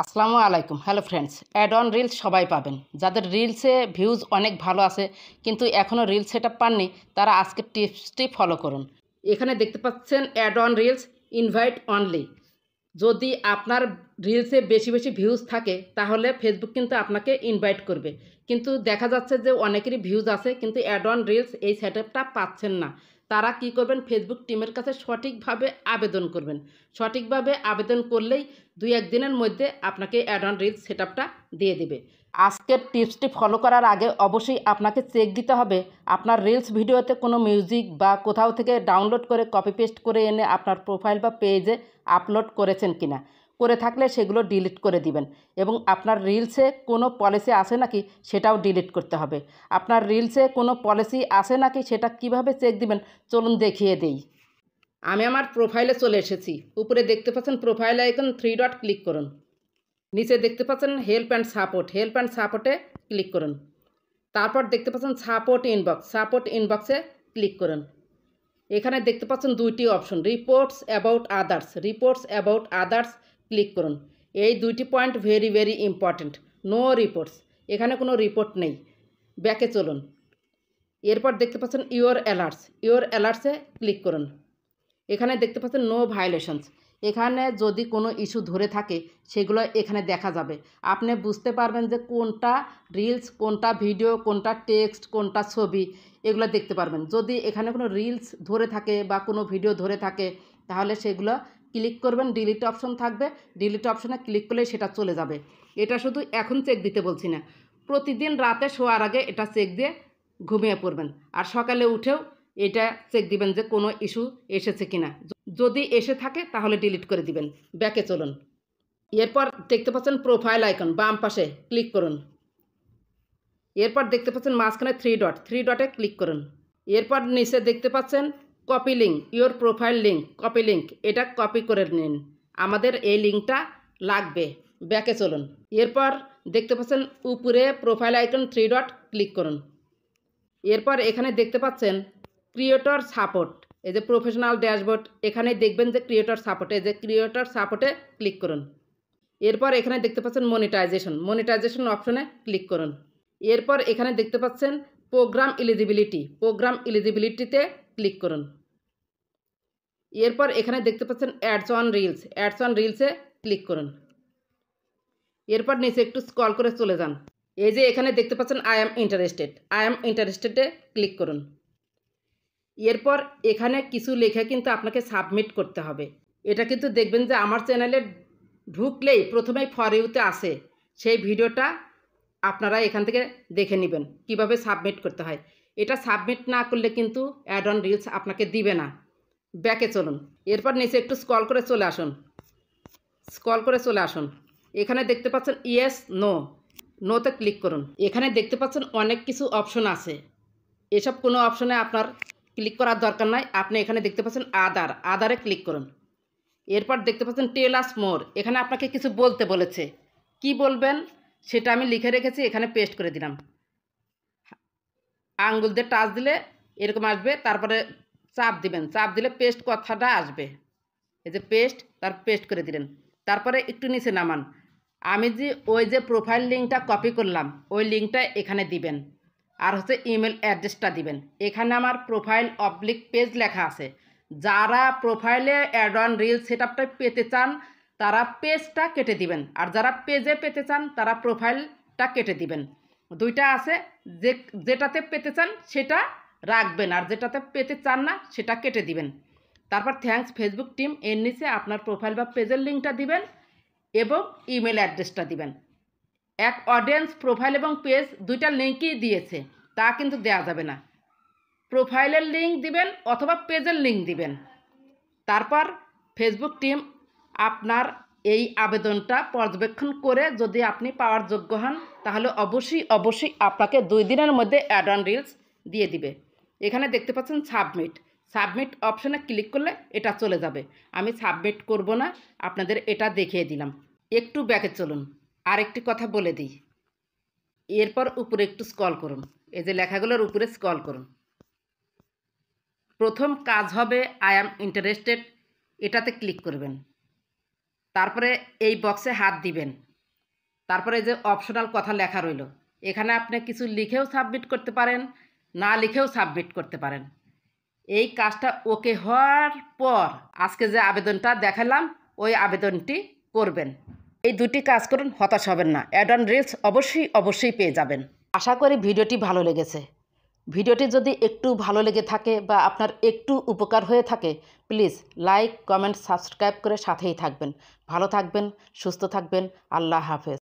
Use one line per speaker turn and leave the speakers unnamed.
আসসালামু আলাইকুম। Hello friends, add on reels সবাই পাবেন। যাদের রিলসে ভিউজ অনেক ভালো আছে কিন্তু এখনও রিলস সেট আপ পাননি, তারা আজকের টিপসটি ফলো করুন। এখানে দেখতে পাচ্ছেন add on reels invite only. যদি আপনার রিলসে বেশি বেশি ভিউজ থাকে তাহলে ফেসবুক কিন্তু আপনাকে ইনভাইট করবে, কিন্তু দেখা যাচ্ছে যে অনেকেরই ভিউজ আছে কিন্তু অ্যাড অন রিলস এই সেট আপটা পাচ্ছেন না। তারা কি করবেন, ফেসবুক টিমের কাছে সঠিকভাবে আবেদন করবেন। সঠিকভাবে আবেদন করলেই 2-1 দিনের মধ্যে আপনাকে অ্যাড অন রিলস সেট আপটা দিয়ে দেবে। আজকের টিপসটি ফলো করার আগে অবশ্যই আপনাকে চেক দিতে হবে আপনার রিলস ভিডিওতে কোনো মিউজিক বা কোথাও থেকে ডাউনলোড করে কপি পেস্ট করে এনে আপনার প্রোফাইল বা পেজে আপলোড করেছেন কিনা। করে থাকলে সেগুলো ডিলিট করে দিবেন এবং আপনার রিলসে কোনো পলিসি আছে নাকি সেটাও ডিলিট করতে হবে। আপনার রিলসে কোনো পলিসি আছে নাকি সেটা কিভাবে চেক দিবেন চলুন দেখিয়ে দেই। আমি আমার প্রোফাইলে চলে এসেছি। উপরে দেখতে পাচ্ছেন প্রোফাইল আইকন 3 ডট ক্লিক করুন। নিচে দেখতে পাচ্ছেন help and support, help and সাপোর্টে ক্লিক করুন। তারপর দেখতে পাচ্ছেন সাপোর্ট ইনবক্সে ক্লিক করুন। এখানে দেখতে পাচ্ছেন 2টি option, reports about others click করুন। এই 2টি point very very important. No reports, এখানে কোনো রিপোর্ট নেই। ব্যাকে চলুন। এরপর দেখতে পাচ্ছেন ইওর অ্যালার্টসে ক্লিক করুন। এখানে দেখতে পাচ্ছেন নো ভায়োলেশনস। এখানে যদি কোনো ইস্যু ধরে থাকে সেগুলো এখানে দেখা যাবে। আপনি বুঝতে পারবেন যে কোনটা রিলস, কোনটা ভিডিও, কোনটা টেক্সট, কোনটা ছবি, এগুলো দেখতে পারবেন। যদি এখানে কোনো রিলস ধরে থাকে বা কোনো ভিডিও ধরে থাকে তাহলে সেগুলো ক্লিক করবেন, ডিলিট অপশন থাকবে, ডিলিট অপশনে ক্লিক করলে সেটা চলে যাবে। এটা শুধু এখন চেক দিতে বলছি না, প্রতিদিন রাতে শোয়ার আগে এটা চেক দিয়ে ঘুমিয়ে পড়বেন। আর সকালে উঠেও এটা চেক দিবেন যে কোনো ইস্যু এসেছে কিনা। যদি এসে থাকে তাহলে ডিলিট করে দিবেন। ব্যাকে চলুন। এরপর দেখতে পাচ্ছেন প্রোফাইল আইকন বাম পাশে ক্লিক করুন। এরপর দেখতে পাচ্ছেন মাঝখানে 3 ডটে ক্লিক করুন। এরপর নিচে দেখতে পাচ্ছেন copy link, your profile link, copy link, এটা কপি করে নিন। আমাদের এই লিঙ্কটা লাগবে। ব্যাকে চলুন। এরপর দেখতে পাচ্ছেন উপরে প্রোফাইল আইকন 3 ডট ক্লিক করুন। এরপর এখানে দেখতে পাচ্ছেন ক্রিয়েটর সাপোর্ট, এই যে প্রফেশনাল ড্যাশবোর্ড, এখানে দেখবেন যে ক্রিয়েটর সাপোর্ট, এই যে ক্রিয়েটর সাপোর্টে ক্লিক করুন। এরপর এখানে দেখতে পাচ্ছেন মনিটাইজেশন অপশনে ক্লিক করুন। এরপর এখানে দেখতে পাচ্ছেন প্রোগ্রাম এলিজিবিলিটিতে ক্লিক করুন। এরপর এখানে দেখতে পাচ্ছেন অ্যাডস অন রিলসে ক্লিক করুন। এরপর নিচে একটু স্ক্রল করে চলে যান। এই যে এখানে দেখতে পাচ্ছেন আই অ্যাম ইন্টারেস্টেডে ক্লিক করুন। এরপর এখানে কিছু লেখা কিন্তু আপনাকে সাবমিট করতে হবে। এটা কিন্তু দেখবেন যে আমার চ্যানেলে ঢুকলেই প্রথমেই ফর ইউতে আসে, সেই ভিডিওটা আপনারা এখান থেকে দেখে নেবেন কিভাবে সাবমিট করতে হয়। এটা সাবমিট না করলে কিন্তু অ্যাড অন রিলস আপনাকে দিবে না। ব্যাকে চলুন। এরপর নিচে একটু স্ক্রল করে চলে আসুন। এখানে দেখতে পাচ্ছেন ইয়েস নোতে ক্লিক করুন। এখানে দেখতে পাচ্ছেন অনেক কিছু অপশন আছে, এসব কোনো অপশনে আপনার ক্লিক করার দরকার নাই। আপনি এখানে দেখতে পাচ্ছেন আদারে ক্লিক করুন। এরপর দেখতে পাচ্ছেন টেল আস মোর, এখানে আপনাকে কিছু বলতে বলেছে। কি বলবেন সেটা আমি লিখে রেখেছি, এখানে পেস্ট করে দিলাম। আঙ্গুল দিয়ে টাচ দিলে এরকম আসবে, তারপরে চাপ দিবেন, চাপ দিলে পেস্ট কথাটা আসবে। এই যে পেস্ট করে দিলেন। তারপরে একটু নিচে নামান। আমি যে ওই যে প্রোফাইল লিঙ্কটা কপি করলাম ওই লিঙ্কটা এখানে দিবেন, আর হচ্ছে ইমেল অ্যাড্রেসটা দিবেন। এখানে আমার প্রোফাইল পেজ লেখা আছে। যারা প্রোফাইলে অ্যাড অন রিল সেট আপটা পেতে চান তারা পেজটা কেটে দিবেন, আর যারা পেজে পেতে চান তারা প্রোফাইলটা কেটে দিবেন। দুইটা আছে, যেটাতে পেতে চান সেটা রাখবেন আর যেটাতে পেতে চান না সেটা কেটে দিবেন। তারপর থ্যাঙ্কস ফেসবুক টিম, এর নিচে আপনার প্রোফাইল বা পেজের লিঙ্কটা দিবেন এবং ইমেল অ্যাড্রেসটা দিবেন। এক অডিয়েন্স প্রোফাইল এবং পেজ দুইটা লিঙ্কই দিয়েছে, তা কিন্তু দেওয়া যাবে না। প্রোফাইলের লিঙ্ক দিবেন অথবা পেজের লিঙ্ক দিবেন। তারপর ফেসবুক টিম আপনার এই আবেদনটা পর্যবেক্ষণ করে যদি আপনি পাওয়ার যোগ্য হন তাহলে অবশ্যই আপনাকে 2 দিনের মধ্যে অ্যাড অন রিলস দিয়ে দিবে। এখানে দেখতে পাচ্ছেন সাবমিট অপশনে ক্লিক করলে এটা চলে যাবে। আমি সাবমিট করব না, আপনাদের এটা দেখিয়ে দিলাম। একটু ব্যাকে চলুন। আরেকটি কথা বলে দিই, এরপর উপরে একটু স্ক্রল করুন। এই যে লেখাগুলোর উপরে স্ক্রল করুন। প্রথম কাজ হবে আই অ্যাম ইন্টারেস্টেড, এটাতে ক্লিক করবেন। তারপরে এই বক্সে হাত দিবেন। তারপরে যে অপশনাল কথা লেখা রইল, এখানে আপনি কিছু লিখেও সাবমিট করতে পারেন, না লিখেও সাবমিট করতে পারেন। এই কাজটা ওকে হওয়ার পর আজকে যে আবেদনটা দেখালাম ওই আবেদনটি করবেন। এই দুটি কাজ করুন, হতাশ হবেন না। অ্যাড অন রিলস অবশ্যই পেয়ে যাবেন। আশা করি ভিডিওটি ভালো লেগেছে। ভিডিওটি যদি একটু ভালো লেগে থাকে বা আপনার একটু উপকার হয়ে থাকে, প্লিজ লাইক, কমেন্ট, সাবস্ক্রাইব করে সাথেই থাকবেন। ভালো থাকবেন, সুস্থ থাকবেন। আল্লাহ হাফেজ।